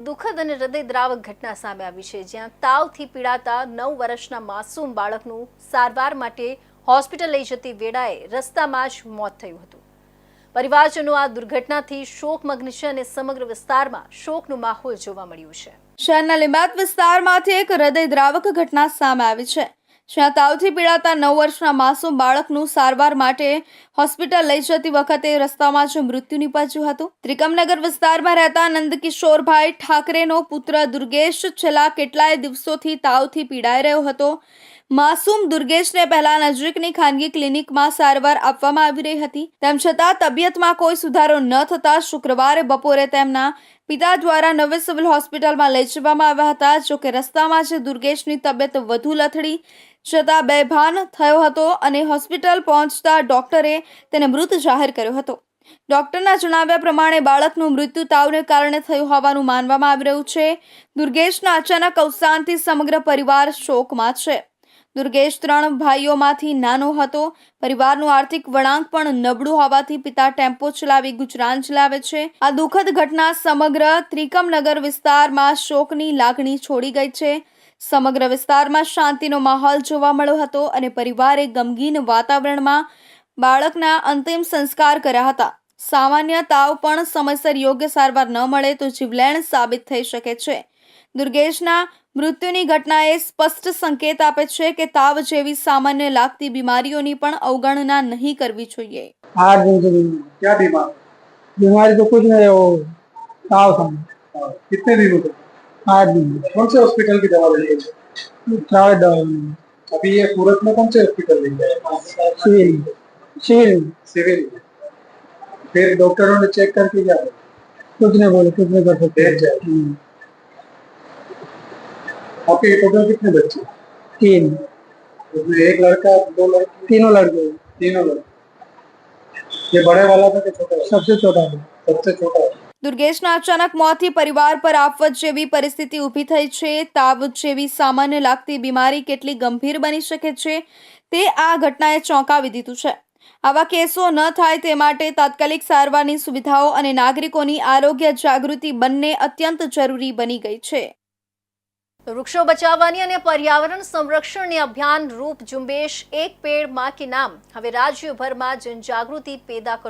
દુઃખદ અને હૃદયદ્રાવક ઘટના સામે આવી છે, જ્યાં તાવથી પીડાતા 9 વર્ષના માસૂમ બાળકનું સારવાર માટે હોસ્પિટલ લઈ જતી વેળાએ રસ્તામાં જ મોત થયું હતું। પરિવારજનો આ દુર્ઘટનાથી શોકમગ્ન છે અને સમગ્ર વિસ્તારમાં શોકનો માહોલ જોવા મળ્યો છે। શહેરના લીંબાયત વિસ્તારમાંથી એક હૃદયદ્રાવક ઘટના સામે આવી છે, જ્યાં તાવથી પીડાતા 9 વર્ષના માસૂમ બાળકનું સારવાર માટે હોસ્પિટલ લઈ જતી વખતે રસ્તામાં જ મૃત્યુ નિપજ્યું હતું। ત્રિકમનગર વિસ્તારમાં રહેતા નંદકિશોરભાઈ ઠાકરેનો પુત્ર દુર્ગેશ છેલ્લા કેટલાય દિવસોથી તાવથી પીડાઈ રહ્યો હતો। માસૂમ દુર્ગેશને પહેલા નજીકની ખાનગી ક્લિનિકમાં સારવાર આપવામાં આવી રહી હતી, તેમ છતાં તબિયતમાં કોઈ સુધારો ન થતા શુક્રવારે બપોરે તેમના પિતા દ્વારા નવી સિવિલ હોસ્પિટલમાં લઈ જવામાં આવ્યા હતા। જો કે રસ્તામાં જ દુર્ગેશની તબિયત વધુ લથડી જતા બેભાન થયો હતો અને હોસ્પિટલ પહોંચતા ડોક્ટરે તેને મૃત જાહેર કર્યો હતો। ડોક્ટરના જણાવ્યા પ્રમાણે બાળકનું મૃત્યુ તાવને કારણે થયું હોવાનું માનવામાં આવી રહ્યું છે। દુર્ગેશના અચાનક અવસાનથી સમગ્ર પરિવાર શોકમાં છે। દુર્ગેશ 3 ભાઈઓમાંથી નાનો હતો। પરિવારનું આર્થિક વળાંક પણ નબળું હોવાથી પિતા ટેમ્પો ચલાવી ગુજરાન ચલાવે છે। આ દુઃખદ ઘટના સમગ્ર ત્રિકમનગર વિસ્તારમાં શોકની લાગણી છોડી ગઈ છે। સમગ્ર વિસ્તારમાં શાંતિનો માહોલ જોવા મળ્યો હતો અને પરિવારે ગમગીન વાતાવરણમાં બાળકના અંતિમ સંસ્કાર કર્યા હતા। સામાન્ય તાવ પણ સમયસર યોગ્ય સારવાર ન મળે તો જીવલેણ સાબિત થઈ શકે છે। દુર્ગેશના મૃત્યુની ઘટનાએ સ્પષ્ટ સંકેત આપે છે કે તાવ જેવી સામાન્ય લાગતી બીમારીઓની પણ અવગણના નહીં કરવી જોઈએ। 8 दिन से बीमार। क्या बीमार? बीमारी तो कुछ नहीं है, वो ताव था। कितने दिनों से? 8 दिन कौन से हॉस्पिटल की दवा ली है? प्राइवेट दवा में। अभी ये सूरत में कौन से हॉस्पिटल ली है? Civil civil civil. फिर डॉक्टरों ने चेक करके क्या बोला? कुछ नहीं बोले, कुछ नहीं कर सकते। देख जाए। आपके टोटल कितने बच्चे? 3 उसमें एक लड़का, 2 लड़की, तीनों लड़के, तीनों लड़के। ये बड़े वाला था कि छोटा वाला? सबसे छोटा है। सबसे छोटा है। દુર્ગેશના અચાનક મોતથી પરિવાર પર આફત જેવી પરિસ્થિતિ ઊભી થઈ છે। તાવ જેવી સામાન્ય લાગતી બીમારી કેટલી ગંભીર બની શકે છે તે આ ઘટનાએ ચોંકાવી દીધું છે। આવા કેસો ન થાય તે માટે તાત્કાલિક સારવારની સુવિધાઓ અને નાગરિકોની આરોગ્ય જાગૃતિ બંને અત્યંત જરૂરી બની ગઈ છે। વૃક્ષો બચાવવાની અને પર્યાવરણ સંરક્ષણની અભિયાન રૂપ ઝુંબેશ એક પેડ માં કે નામ હવે રાજ્યભરમાં જનજાગૃતિ પેદા કરતું